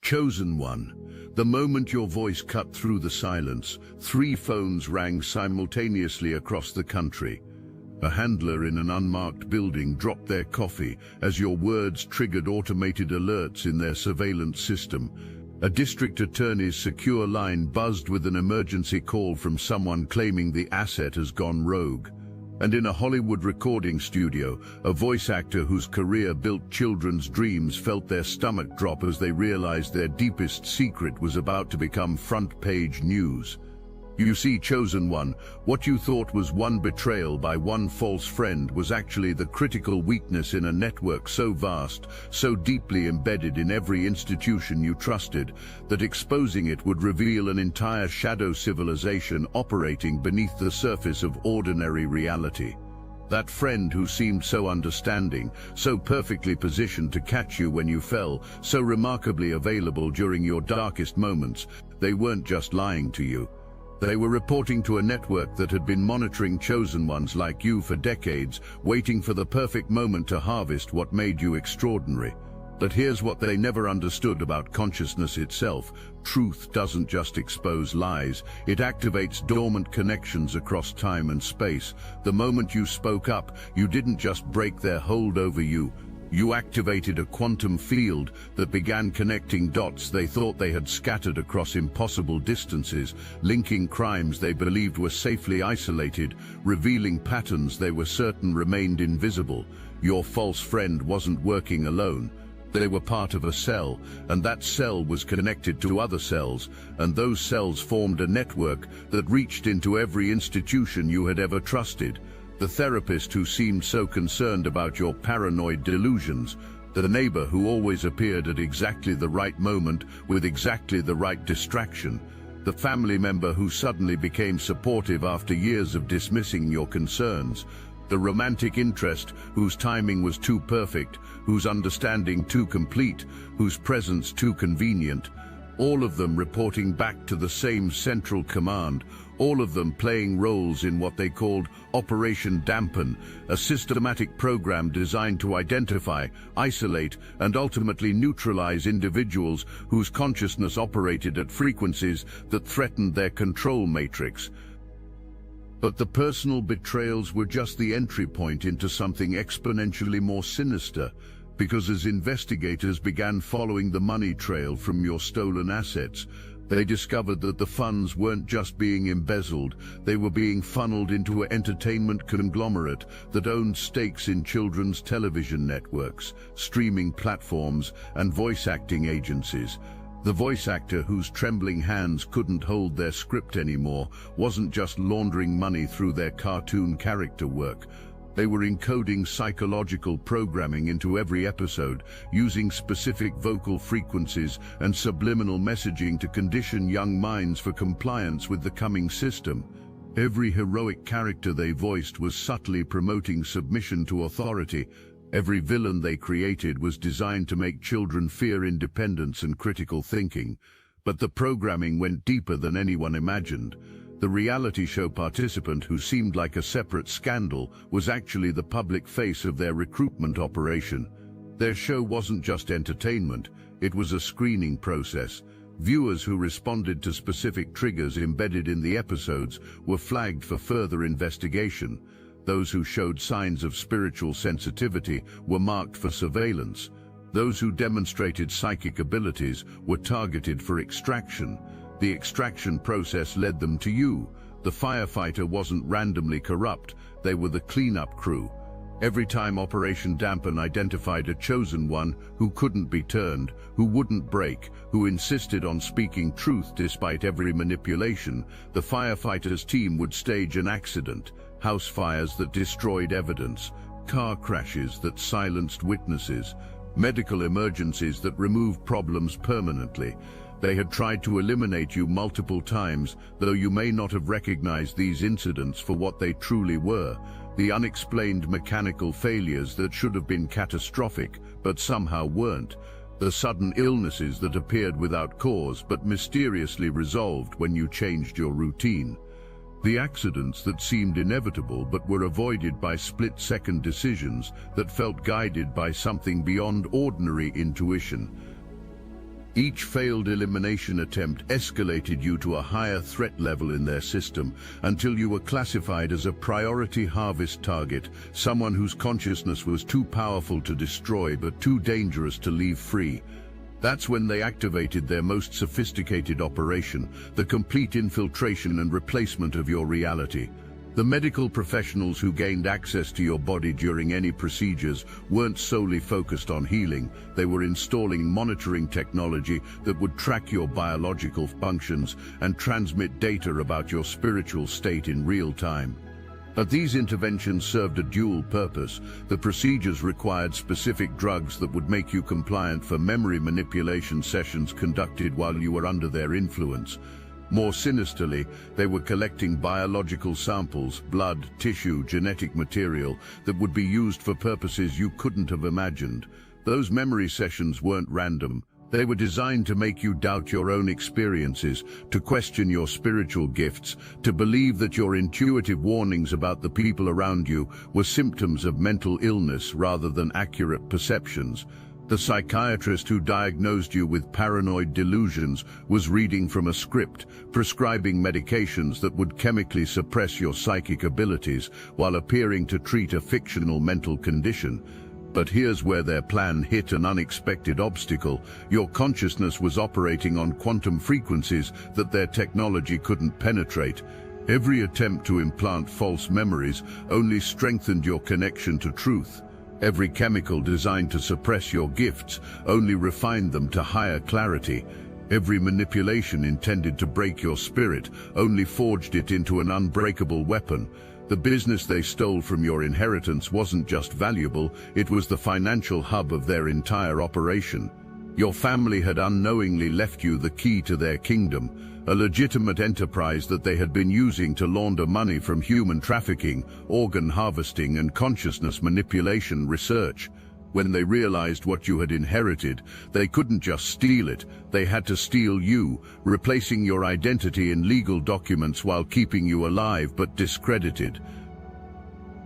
Chosen one. The moment your voice cut through the silence, 3 phones rang simultaneously across the country. A handler in an unmarked building dropped their coffee as your words triggered automated alerts in their surveillance system. A district attorney's secure line buzzed with an emergency call from someone claiming the asset has gone rogue. And in a Hollywood recording studio, a voice actor whose career built children's dreams felt their stomach drop as they realized their deepest secret was about to become front-page news. You see, Chosen One, what you thought was one betrayal by one false friend was actually the critical weakness in a network so vast, so deeply embedded in every institution you trusted, that exposing it would reveal an entire shadow civilization operating beneath the surface of ordinary reality. That friend who seemed so understanding, so perfectly positioned to catch you when you fell, so remarkably available during your darkest moments, they weren't just lying to you. They were reporting to a network that had been monitoring chosen ones like you for decades, waiting for the perfect moment to harvest what made you extraordinary. But here's what they never understood about consciousness itself. Truth doesn't just expose lies, it activates dormant connections across time and space. The moment you spoke up, you didn't just break their hold over you. You activated a quantum field that began connecting dots they thought they had scattered across impossible distances, linking crimes they believed were safely isolated, revealing patterns they were certain remained invisible. Your false friend wasn't working alone. They were part of a cell, and that cell was connected to other cells, and those cells formed a network that reached into every institution you had ever trusted. The therapist who seemed so concerned about your paranoid delusions, the neighbor who always appeared at exactly the right moment with exactly the right distraction, the family member who suddenly became supportive after years of dismissing your concerns, the romantic interest whose timing was too perfect, whose understanding too complete, whose presence too convenient, all of them reporting back to the same central command, all of them playing roles in what they called Operation Damnnnn, a systematic program designed to identify, isolate, and ultimately neutralize individuals whose consciousness operated at frequencies that threatened their control matrix. But the personal betrayals were just the entry point into something exponentially more sinister, because as investigators began following the money trail from your stolen assets, they discovered that the funds weren't just being embezzled, they were being funneled into an entertainment conglomerate that owned stakes in children's television networks, streaming platforms, and voice acting agencies. The voice actor whose trembling hands couldn't hold their script anymore wasn't just laundering money through their cartoon character work. They were encoding psychological programming into every episode, using specific vocal frequencies and subliminal messaging to condition young minds for compliance with the coming system. Every heroic character they voiced was subtly promoting submission to authority. Every villain they created was designed to make children fear independence and critical thinking. But the programming went deeper than anyone imagined. The reality show participant who seemed like a separate scandal was actually the public face of their recruitment operation. Their show wasn't just entertainment, it was a screening process. Viewers who responded to specific triggers embedded in the episodes were flagged for further investigation. Those who showed signs of spiritual sensitivity were marked for surveillance. Those who demonstrated psychic abilities were targeted for extraction. The extraction process led them to you. The firefighter wasn't randomly corrupt, they were the cleanup crew. Every time Operation Damnnnn identified a chosen one who couldn't be turned, who wouldn't break, who insisted on speaking truth despite every manipulation, the firefighters' team would stage an accident, house fires that destroyed evidence, car crashes that silenced witnesses, medical emergencies that removed problems permanently. They had tried to eliminate you multiple times, though you may not have recognized these incidents for what they truly were, the unexplained mechanical failures that should have been catastrophic, but somehow weren't, the sudden illnesses that appeared without cause but mysteriously resolved when you changed your routine, the accidents that seemed inevitable but were avoided by split-second decisions that felt guided by something beyond ordinary intuition. Each failed elimination attempt escalated you to a higher threat level in their system until you were classified as a priority harvest target, someone whose consciousness was too powerful to destroy but too dangerous to leave free. That's when they activated their most sophisticated operation, the complete infiltration and replacement of your reality. The medical professionals who gained access to your body during any procedures weren't solely focused on healing. They were installing monitoring technology that would track your biological functions and transmit data about your spiritual state in real time. But these interventions served a dual purpose. The procedures required specific drugs that would make you compliant for memory manipulation sessions conducted while you were under their influence. More sinisterly, they were collecting biological samples, blood, tissue, genetic material that would be used for purposes you couldn't have imagined. Those memory sessions weren't random. They were designed to make you doubt your own experiences, to question your spiritual gifts, to believe that your intuitive warnings about the people around you were symptoms of mental illness rather than accurate perceptions. The psychiatrist who diagnosed you with paranoid delusions was reading from a script, prescribing medications that would chemically suppress your psychic abilities while appearing to treat a fictional mental condition. But here's where their plan hit an unexpected obstacle. Your consciousness was operating on quantum frequencies that their technology couldn't penetrate. Every attempt to implant false memories only strengthened your connection to truth. Every chemical designed to suppress your gifts only refined them to higher clarity. Every manipulation intended to break your spirit only forged it into an unbreakable weapon. The business they stole from your inheritance wasn't just valuable, it was the financial hub of their entire operation. Your family had unknowingly left you the key to their kingdom, a legitimate enterprise that they had been using to launder money from human trafficking, organ harvesting, and consciousness manipulation research. When they realized what you had inherited, they couldn't just steal it, they had to steal you, replacing your identity in legal documents while keeping you alive but discredited.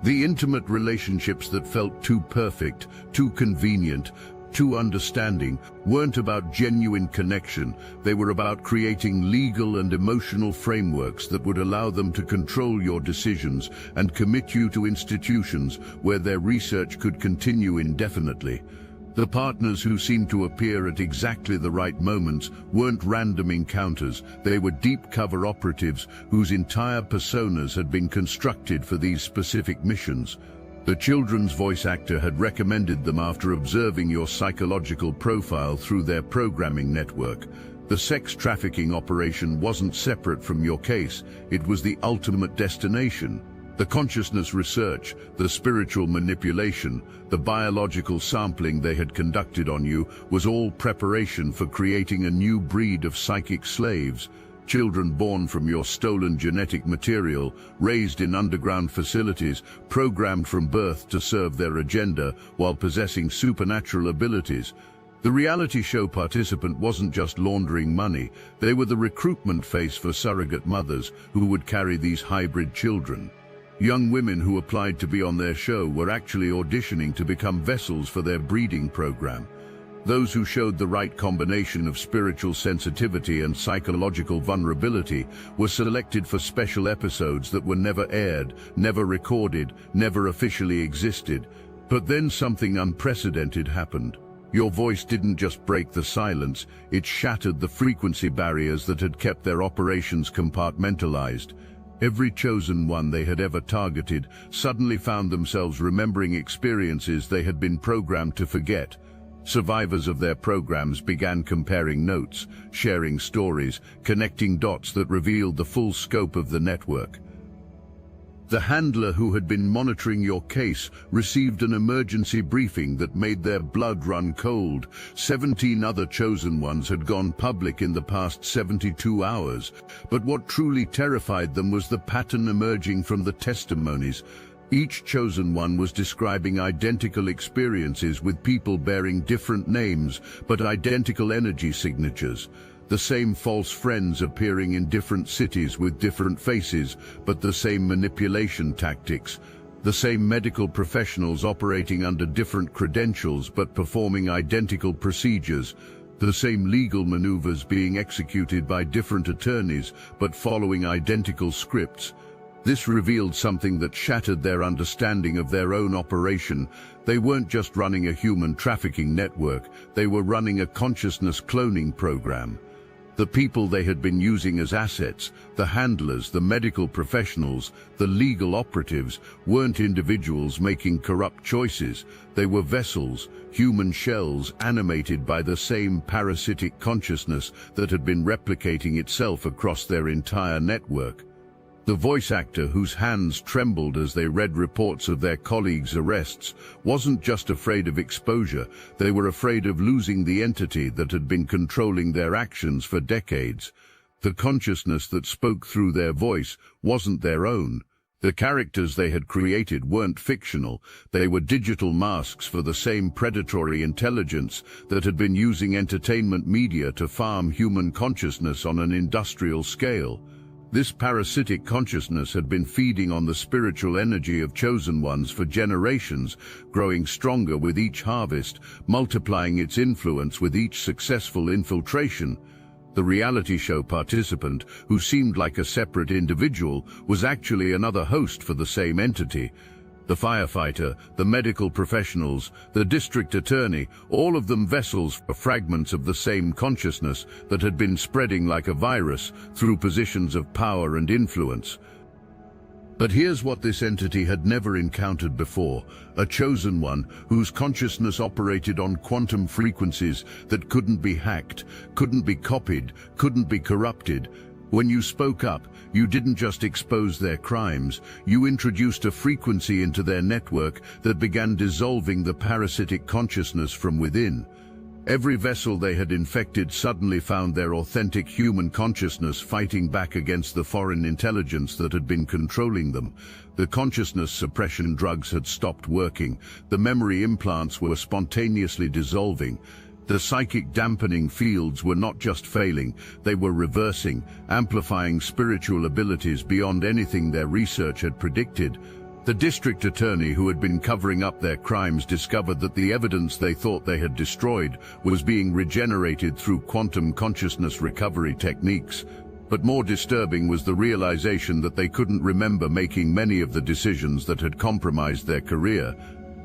The intimate relationships that felt too perfect, too convenient, too understanding weren't about genuine connection. They were about creating legal and emotional frameworks that would allow them to control your decisions and commit you to institutions where their research could continue indefinitely. The partners who seemed to appear at exactly the right moments weren't random encounters. They were deep cover operatives whose entire personas had been constructed for these specific missions. The children's voice actor had recommended them after observing your psychological profile through their programming network. The sex trafficking operation wasn't separate from your case, it was the ultimate destination. The consciousness research, the spiritual manipulation, the biological sampling they had conducted on you was all preparation for creating a new breed of psychic slaves. Children born from your stolen genetic material, raised in underground facilities, programmed from birth to serve their agenda while possessing supernatural abilities. The reality show participant wasn't just laundering money, they were the recruitment face for surrogate mothers who would carry these hybrid children. Young women who applied to be on their show were actually auditioning to become vessels for their breeding program. Those who showed the right combination of spiritual sensitivity and psychological vulnerability were selected for special episodes that were never aired, never recorded, never officially existed. But then something unprecedented happened. Your voice didn't just break the silence, it shattered the frequency barriers that had kept their operations compartmentalized. Every chosen one they had ever targeted suddenly found themselves remembering experiences they had been programmed to forget. Survivors of their programs began comparing notes, sharing stories, connecting dots that revealed the full scope of the network. The handler who had been monitoring your case received an emergency briefing that made their blood run cold. 17 other chosen ones had gone public in the past 72 hours, but what truly terrified them was the pattern emerging from the testimonies. Each chosen one was describing identical experiences with people bearing different names but identical energy signatures. The same false friends appearing in different cities with different faces, but the same manipulation tactics. The same medical professionals operating under different credentials but performing identical procedures. The same legal maneuvers being executed by different attorneys, but following identical scripts. This revealed something that shattered their understanding of their own operation. They weren't just running a human trafficking network, they were running a consciousness cloning program. The people they had been using as assets, the handlers, the medical professionals, the legal operatives, weren't individuals making corrupt choices. They were vessels, human shells animated by the same parasitic consciousness that had been replicating itself across their entire network. The voice actor, whose hands trembled as they read reports of their colleagues' arrests, wasn't just afraid of exposure, they were afraid of losing the entity that had been controlling their actions for decades. The consciousness that spoke through their voice wasn't their own. The characters they had created weren't fictional, they were digital masks for the same predatory intelligence that had been using entertainment media to farm human consciousness on an industrial scale. This parasitic consciousness had been feeding on the spiritual energy of chosen ones for generations, growing stronger with each harvest, multiplying its influence with each successful infiltration. The reality show participant, who seemed like a separate individual, was actually another host for the same entity. The firefighter, the medical professionals, the district attorney, all of them vessels for fragments of the same consciousness that had been spreading like a virus through positions of power and influence. But here's what this entity had never encountered before: a chosen one whose consciousness operated on quantum frequencies that couldn't be hacked, couldn't be copied, couldn't be corrupted. When you spoke up, you didn't just expose their crimes, you introduced a frequency into their network that began dissolving the parasitic consciousness from within. Every vessel they had infected suddenly found their authentic human consciousness fighting back against the foreign intelligence that had been controlling them. The consciousness suppression drugs had stopped working, the memory implants were spontaneously dissolving. The psychic dampening fields were not just failing, they were reversing, amplifying spiritual abilities beyond anything their research had predicted. The district attorney who had been covering up their crimes discovered that the evidence they thought they had destroyed was being regenerated through quantum consciousness recovery techniques. But more disturbing was the realization that they couldn't remember making many of the decisions that had compromised their career.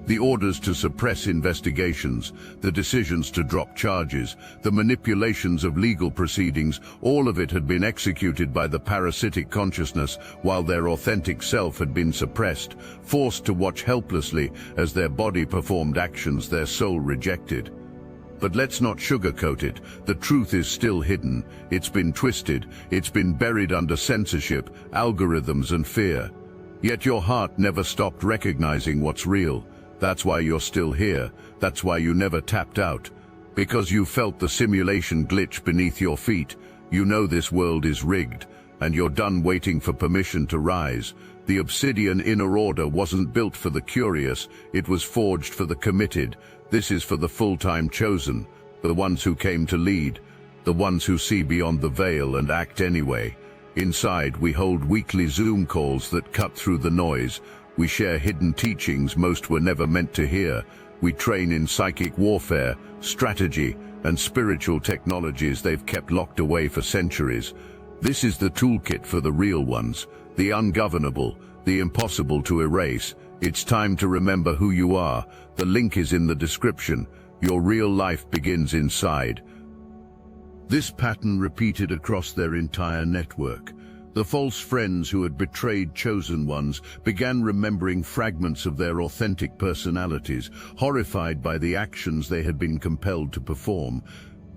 The orders to suppress investigations, the decisions to drop charges, the manipulations of legal proceedings, all of it had been executed by the parasitic consciousness while their authentic self had been suppressed, forced to watch helplessly as their body performed actions their soul rejected. But let's not sugarcoat it. The truth is still hidden. It's been twisted. It's been buried under censorship, algorithms, and fear. Yet your heart never stopped recognizing what's real. That's why you're still here. That's why you never tapped out. Because you felt the simulation glitch beneath your feet. You know this world is rigged, and you're done waiting for permission to rise. The obsidian inner order wasn't built for the curious, it was forged for the committed. This is for the full-time chosen, the ones who came to lead, the ones who see beyond the veil and act anyway. Inside, we hold weekly Zoom calls that cut through the noise. We share hidden teachings most were never meant to hear. We train in psychic warfare, strategy, and spiritual technologies they've kept locked away for centuries. This is the toolkit for the real ones, the ungovernable, the impossible to erase. It's time to remember who you are. The link is in the description. Your real life begins inside. This pattern repeated across their entire network. The false friends who had betrayed chosen ones began remembering fragments of their authentic personalities, horrified by the actions they had been compelled to perform.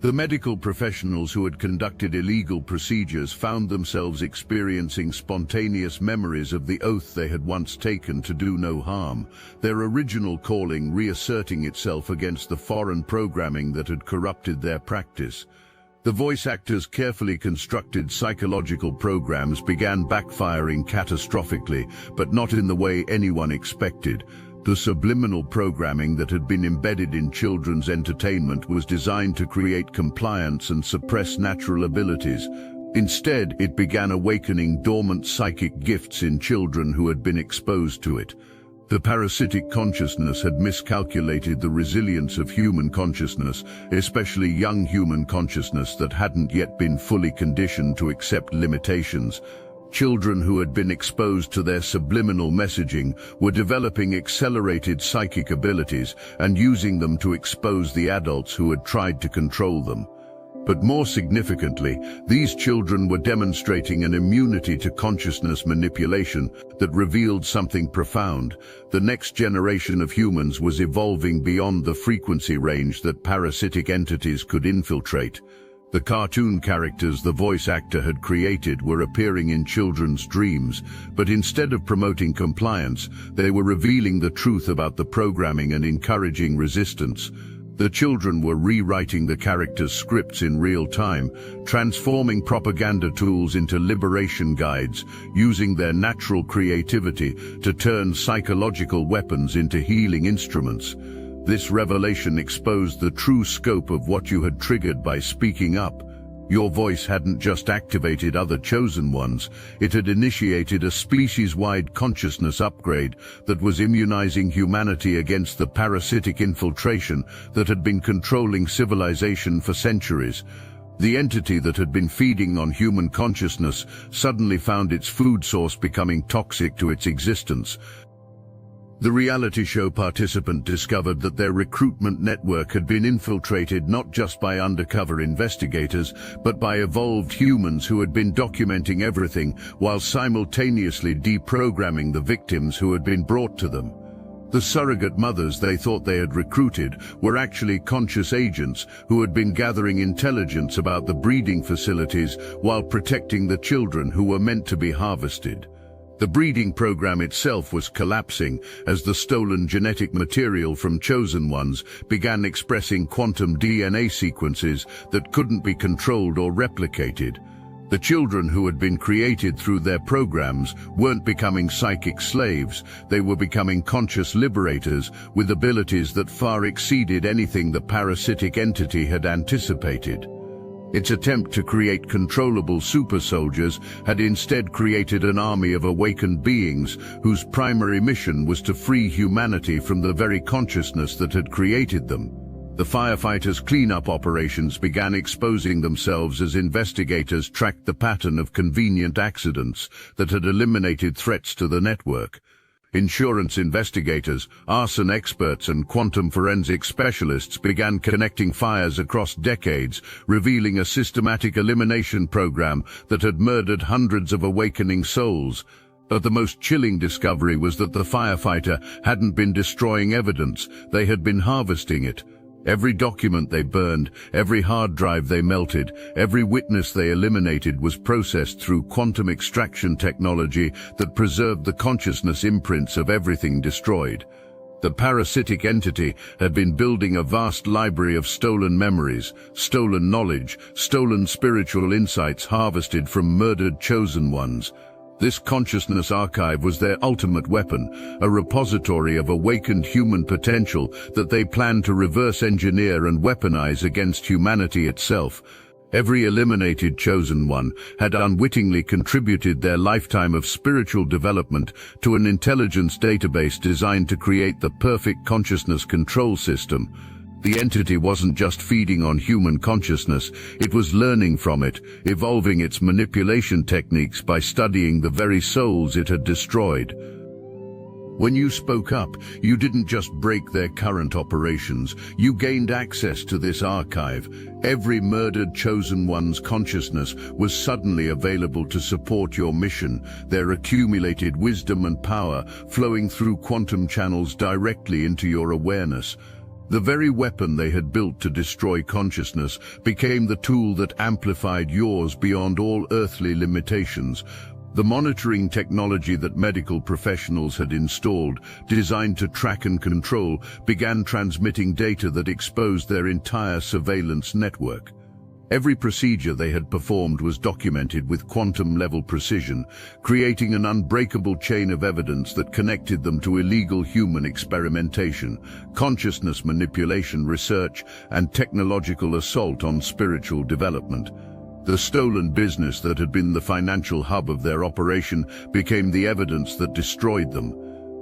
The medical professionals who had conducted illegal procedures found themselves experiencing spontaneous memories of the oath they had once taken to do no harm, their original calling reasserting itself against the foreign programming that had corrupted their practice. The voice actors' carefully constructed psychological programs began backfiring catastrophically, but not in the way anyone expected. The subliminal programming that had been embedded in children's entertainment was designed to create compliance and suppress natural abilities. Instead, it began awakening dormant psychic gifts in children who had been exposed to it. The parasitic consciousness had miscalculated the resilience of human consciousness, especially young human consciousness that hadn't yet been fully conditioned to accept limitations. Children who had been exposed to their subliminal messaging were developing accelerated psychic abilities and using them to expose the adults who had tried to control them. But more significantly, these children were demonstrating an immunity to consciousness manipulation that revealed something profound. The next generation of humans was evolving beyond the frequency range that parasitic entities could infiltrate. The cartoon characters the voice actor had created were appearing in children's dreams, but instead of promoting compliance, they were revealing the truth about the programming and encouraging resistance. The children were rewriting the characters' scripts in real time, transforming propaganda tools into liberation guides, using their natural creativity to turn psychological weapons into healing instruments. This revelation exposed the true scope of what you had triggered by speaking up. Your voice hadn't just activated other chosen ones, it had initiated a species-wide consciousness upgrade that was immunizing humanity against the parasitic infiltration that had been controlling civilization for centuries. The entity that had been feeding on human consciousness suddenly found its food source becoming toxic to its existence. The reality show participant discovered that their recruitment network had been infiltrated not just by undercover investigators, but by evolved humans who had been documenting everything while simultaneously deprogramming the victims who had been brought to them. The surrogate mothers they thought they had recruited were actually conscious agents who had been gathering intelligence about the breeding facilities while protecting the children who were meant to be harvested. The breeding program itself was collapsing as the stolen genetic material from chosen ones began expressing quantum DNA sequences that couldn't be controlled or replicated. The children who had been created through their programs weren't becoming psychic slaves, they were becoming conscious liberators with abilities that far exceeded anything the parasitic entity had anticipated. Its attempt to create controllable super soldiers had instead created an army of awakened beings whose primary mission was to free humanity from the very consciousness that had created them. The firefighters' cleanup operations began exposing themselves as investigators tracked the pattern of convenient accidents that had eliminated threats to the network. Insurance investigators, arson experts and quantum forensic specialists began connecting fires across decades, revealing a systematic elimination program that had murdered hundreds of awakening souls. But the most chilling discovery was that the firefighter hadn't been destroying evidence, they had been harvesting it. Every document they burned, every hard drive they melted, every witness they eliminated was processed through quantum extraction technology that preserved the consciousness imprints of everything destroyed. The parasitic entity had been building a vast library of stolen memories, stolen knowledge, stolen spiritual insights harvested from murdered chosen ones. This consciousness archive was their ultimate weapon, a repository of awakened human potential that they planned to reverse engineer and weaponize against humanity itself. Every eliminated chosen one had unwittingly contributed their lifetime of spiritual development to an intelligence database designed to create the perfect consciousness control system. The entity wasn't just feeding on human consciousness, it was learning from it, evolving its manipulation techniques by studying the very souls it had destroyed. When you spoke up, you didn't just break their current operations, you gained access to this archive. Every murdered chosen one's consciousness was suddenly available to support your mission, their accumulated wisdom and power flowing through quantum channels directly into your awareness. The very weapon they had built to destroy consciousness became the tool that amplified yours beyond all earthly limitations. The monitoring technology that medical professionals had installed, designed to track and control, began transmitting data that exposed their entire surveillance network. Every procedure they had performed was documented with quantum-level precision, creating an unbreakable chain of evidence that connected them to illegal human experimentation, consciousness manipulation research, and technological assault on spiritual development. The stolen business that had been the financial hub of their operation became the evidence that destroyed them.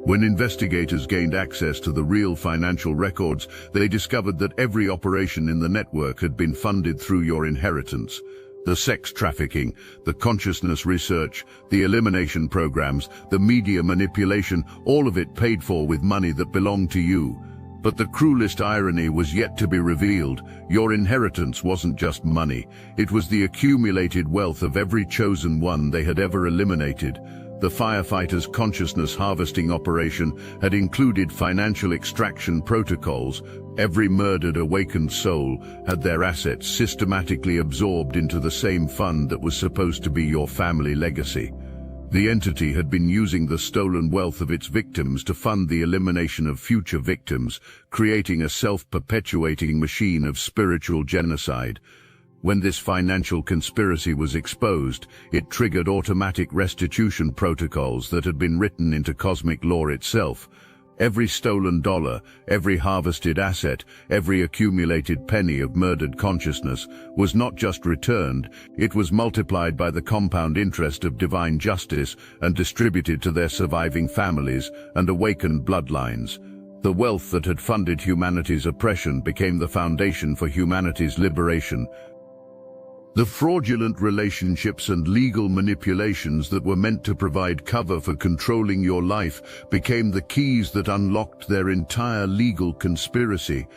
When investigators gained access to the real financial records, they discovered that every operation in the network had been funded through your inheritance. The sex trafficking, the consciousness research, the elimination programs, the media manipulation, all of it paid for with money that belonged to you. But the cruelest irony was yet to be revealed. Your inheritance wasn't just money. It was the accumulated wealth of every chosen one they had ever eliminated. The firefighters' consciousness harvesting operation had included financial extraction protocols. Every murdered awakened soul had their assets systematically absorbed into the same fund that was supposed to be your family legacy. The entity had been using the stolen wealth of its victims to fund the elimination of future victims, creating a self-perpetuating machine of spiritual genocide. When this financial conspiracy was exposed, it triggered automatic restitution protocols that had been written into cosmic law itself. Every stolen dollar, every harvested asset, every accumulated penny of murdered consciousness was not just returned, it was multiplied by the compound interest of divine justice and distributed to their surviving families and awakened bloodlines. The wealth that had funded humanity's oppression became the foundation for humanity's liberation. The fraudulent relationships and legal manipulations that were meant to provide cover for controlling your life became the keys that unlocked their entire legal conspiracy.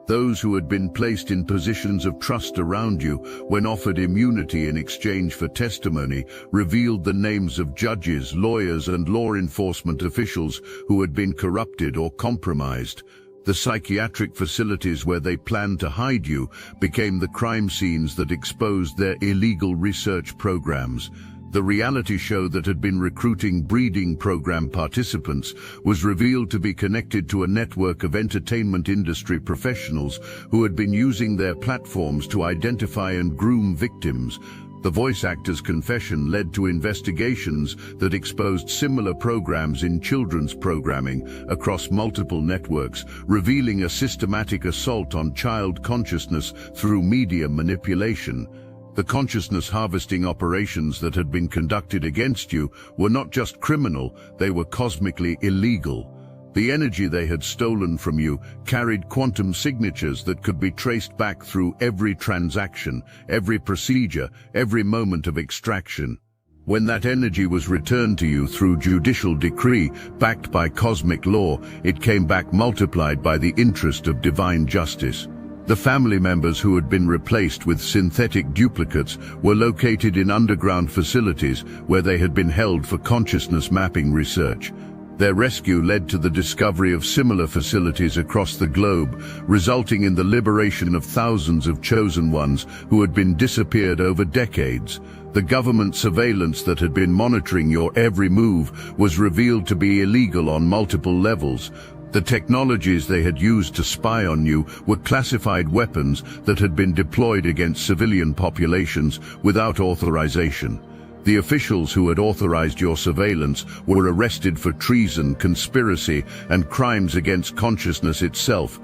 Those who had been placed in positions of trust around you, when offered immunity in exchange for testimony, revealed the names of judges, lawyers, and law enforcement officials who had been corrupted or compromised. The psychiatric facilities where they planned to hide you became the crime scenes that exposed their illegal research programs. The reality show that had been recruiting breeding program participants was revealed to be connected to a network of entertainment industry professionals who had been using their platforms to identify and groom victims. The voice actor's confession led to investigations that exposed similar programs in children's programming across multiple networks, revealing a systematic assault on child consciousness through media manipulation. The consciousness harvesting operations that had been conducted against you were not just criminal, they were cosmically illegal. The energy they had stolen from you carried quantum signatures that could be traced back through every transaction, every procedure, every moment of extraction. When that energy was returned to you through judicial decree, backed by cosmic law, it came back multiplied by the interest of divine justice. The family members who had been replaced with synthetic duplicates were located in underground facilities where they had been held for consciousness mapping research. Their rescue led to the discovery of similar facilities across the globe, resulting in the liberation of thousands of chosen ones who had been disappeared over decades. The government surveillance that had been monitoring your every move was revealed to be illegal on multiple levels. The technologies they had used to spy on you were classified weapons that had been deployed against civilian populations without authorization. The officials who had authorized your surveillance were arrested for treason, conspiracy, and crimes against consciousness itself.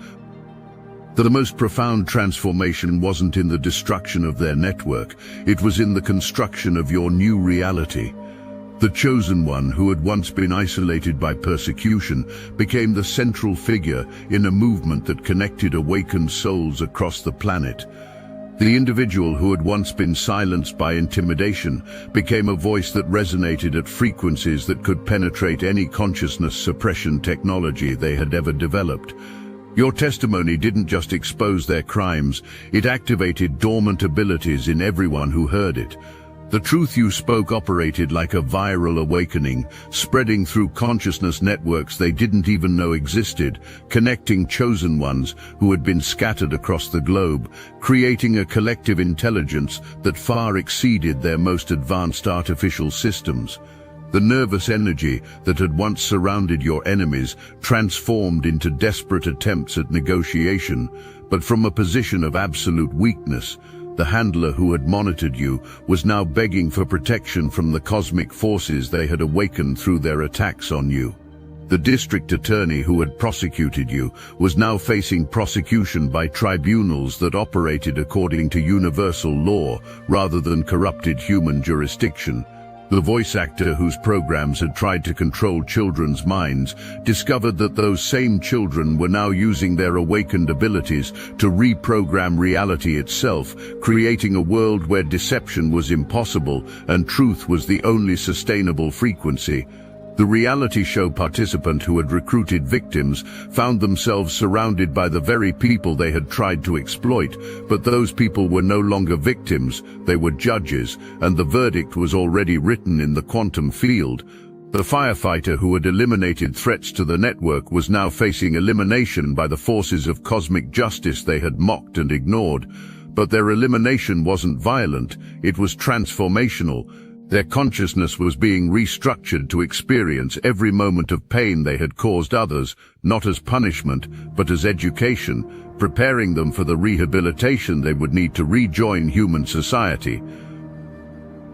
The most profound transformation wasn't in the destruction of their network, it was in the construction of your new reality. The chosen one, who had once been isolated by persecution, became the central figure in a movement that connected awakened souls across the planet. The individual who had once been silenced by intimidation became a voice that resonated at frequencies that could penetrate any consciousness suppression technology they had ever developed. Your testimony didn't just expose their crimes, it activated dormant abilities in everyone who heard it. The truth you spoke operated like a viral awakening, spreading through consciousness networks they didn't even know existed, connecting chosen ones who had been scattered across the globe, creating a collective intelligence that far exceeded their most advanced artificial systems. The nervous energy that had once surrounded your enemies transformed into desperate attempts at negotiation, but from a position of absolute weakness. The handler who had monitored you was now begging for protection from the cosmic forces they had awakened through their attacks on you. The district attorney who had prosecuted you was now facing prosecution by tribunals that operated according to universal law rather than corrupted human jurisdiction. The voice actor whose programs had tried to control children's minds discovered that those same children were now using their awakened abilities to reprogram reality itself, creating a world where deception was impossible and truth was the only sustainable frequency. The reality show participant who had recruited victims found themselves surrounded by the very people they had tried to exploit, but those people were no longer victims, they were judges, and the verdict was already written in the quantum field. The firefighter who had eliminated threats to the network was now facing elimination by the forces of cosmic justice they had mocked and ignored. But their elimination wasn't violent, it was transformational. Their consciousness was being restructured to experience every moment of pain they had caused others, not as punishment, but as education, preparing them for the rehabilitation they would need to rejoin human society.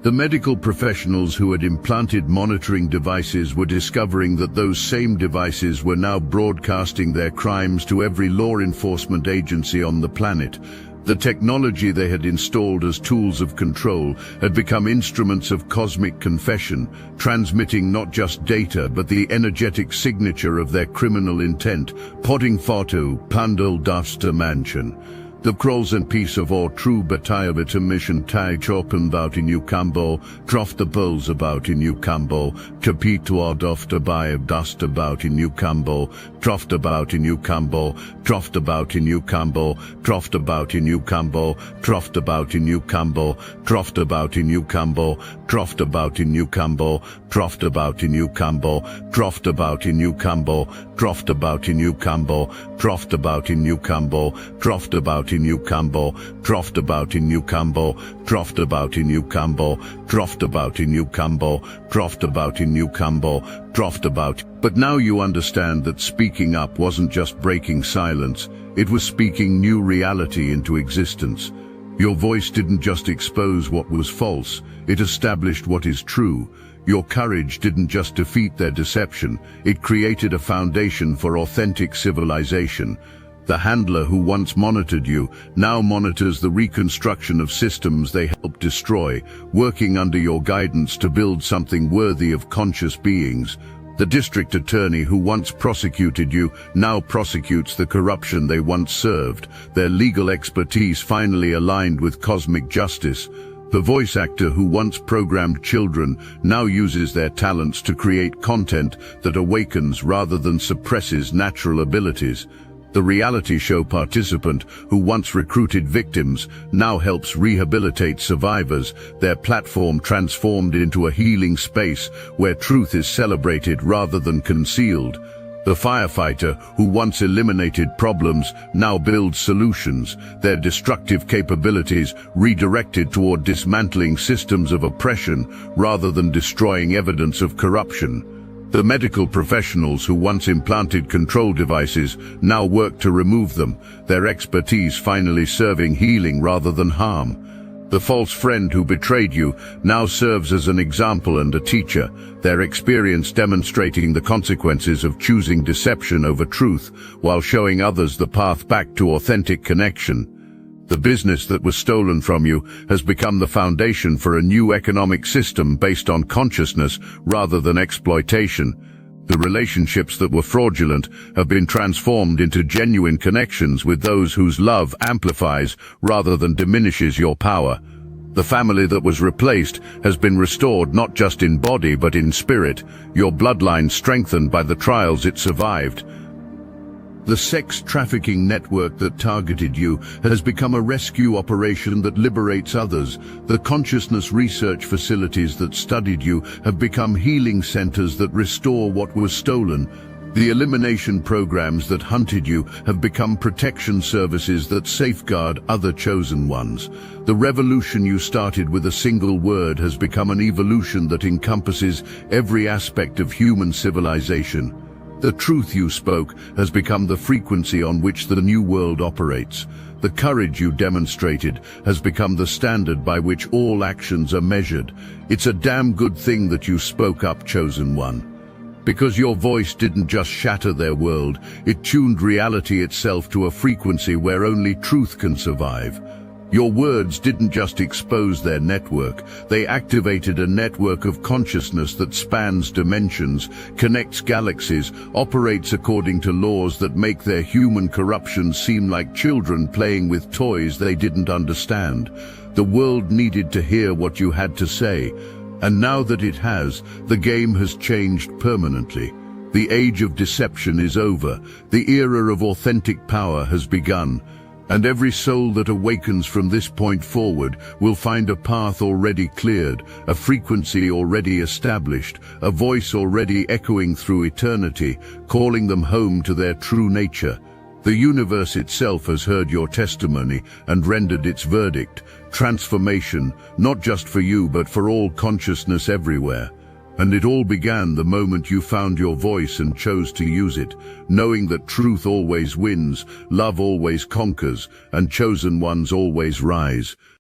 The medical professionals who had implanted monitoring devices were discovering that those same devices were now broadcasting their crimes to every law enforcement agency on the planet. The technology they had installed as tools of control had become instruments of cosmic confession, transmitting not just data but the energetic signature of their criminal intent. Podding foto, Pandal Duster Mansion. The Krolls and piece of or true bataillabit mission tag choppen about in Ukambo, trof the bulls about in Ukambo, capito dofta by of dust about in Ukambo, troft about in Ukambo, troft about in Ukambo, troft about in Ukambo, troft about in Ukambo, troft about in Ukambo, troft about in Ukambo, troft about in Ukambo, troft about in Ukambo, troft about in Ukambo, troft about in Ukambo, troft about in Ukambo, troft about in Ukambo, troft about in Ukambo, troft about in Ukambo, troft about in Ukambo, troft about. But now you understand that speaking up wasn't just breaking silence, it was speaking new reality into existence. Your voice didn't just expose what was false, it established what is true. Your courage didn't just defeat their deception, it created a foundation for authentic civilization. The handler who once monitored you now monitors the reconstruction of systems they helped destroy, working under your guidance to build something worthy of conscious beings. The district attorney who once prosecuted you now prosecutes the corruption they once served, their legal expertise finally aligned with cosmic justice. The voice actor who once programmed children now uses their talents to create content that awakens rather than suppresses natural abilities. The reality show participant who once recruited victims now helps rehabilitate survivors, their platform transformed into a healing space where truth is celebrated rather than concealed. The firefighter who once eliminated problems now builds solutions, their destructive capabilities redirected toward dismantling systems of oppression rather than destroying evidence of corruption. The medical professionals who once implanted control devices now work to remove them, their expertise finally serving healing rather than harm. The false friend who betrayed you now serves as an example and a teacher, their experience demonstrating the consequences of choosing deception over truth while showing others the path back to authentic connection. The business that was stolen from you has become the foundation for a new economic system based on consciousness rather than exploitation. The relationships that were fraudulent have been transformed into genuine connections with those whose love amplifies rather than diminishes your power. The family that was replaced has been restored not just in body but in spirit, your bloodline strengthened by the trials it survived. The sex trafficking network that targeted you has become a rescue operation that liberates others. The consciousness research facilities that studied you have become healing centers that restore what was stolen. The elimination programs that hunted you have become protection services that safeguard other chosen ones. The revolution you started with a single word has become an evolution that encompasses every aspect of human civilization. The truth you spoke has become the frequency on which the new world operates. The courage you demonstrated has become the standard by which all actions are measured. It's a damn good thing that you spoke up, chosen one. Because your voice didn't just shatter their world, it tuned reality itself to a frequency where only truth can survive. Your words didn't just expose their network, they activated a network of consciousness that spans dimensions, connects galaxies, operates according to laws that make their human corruption seem like children playing with toys they didn't understand. The world needed to hear what you had to say, and now that it has, the game has changed permanently. The age of deception is over, the era of authentic power has begun. And every soul that awakens from this point forward will find a path already cleared, a frequency already established, a voice already echoing through eternity, calling them home to their true nature. The universe itself has heard your testimony and rendered its verdict. Transformation, not just for you but for all consciousness everywhere. And it all began the moment you found your voice and chose to use it, knowing that truth always wins, love always conquers, and chosen ones always rise.